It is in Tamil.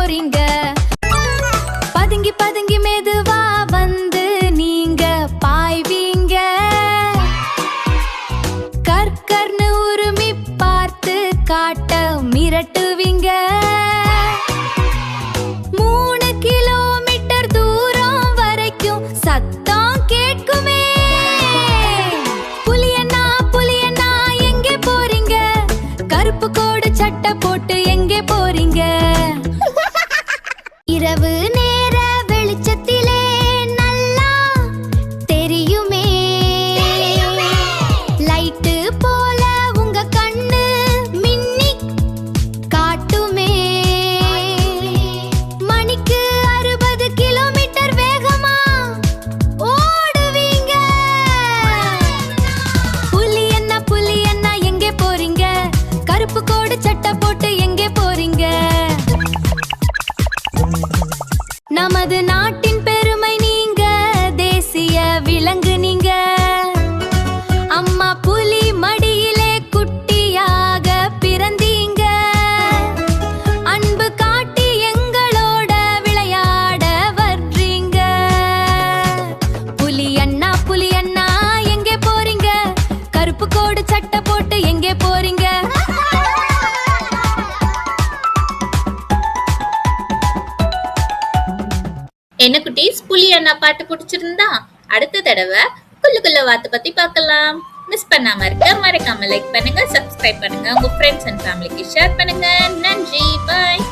போறீங்க? பதுங்கி பதுங்கி மெதுவா வந்து நீங்க பாய்வீங்க. கற்கர்னு உருமி பார்த்து காட்ட மிரட்டுவீங்க. 3 கிலோமீட்டர் தூரம் வரைக்கும் சத்தம் கேட்குமே. புலியண்ணா புலியண்ணா எங்கே போறீங்க? கருப்பு கோடு சட்டை போட்டு எங்கே போறீங்க? இரவு நேர வெளிச்சத்திலே நல்லா தெரியுமே. லைட்டு போல உங்க கண்ணு மின்னி காட்டுமே. மணிக்கு 60 கிலோமீட்டர் வேகமா ஓடுவீங்க. புலியண்ணா எங்கே போறீங்க? கருப்பு கோடு சட்டை போட்டு எங்கே போறீங்க? நமது நாட்டின் பெருமை நீங்க, தேசிய விலங்கு நீங்க. அம்மா புலி மடியிலே குட்டியாக பிறந்தீங்க. அன்பு காட்டி எங்களோட விளையாட வர்றீங்க. புலியண்ணா எங்கே போறீங்க? கருப்பு கோடு சட்டை போட்டு எங்கே போறீங்க? என்ன குட்டீஸ், புலி அண்ணா பாட்டு பிடிச்சிருந்தா அடுத்த தடவை குள்ள வாத்து பத்தி பார்க்கலாம். மிஸ் பண்ணாம இருக்க மறக்காம லைக் பண்ணுங்க, சப்ஸ்கிரைப் பண்ணுங்க, உங்க ஃப்ரெண்ட்ஸ் அண்ட் ஃபேமிலிக்கு ஷேர் பண்ணுங்க. நன்றி, பாய்.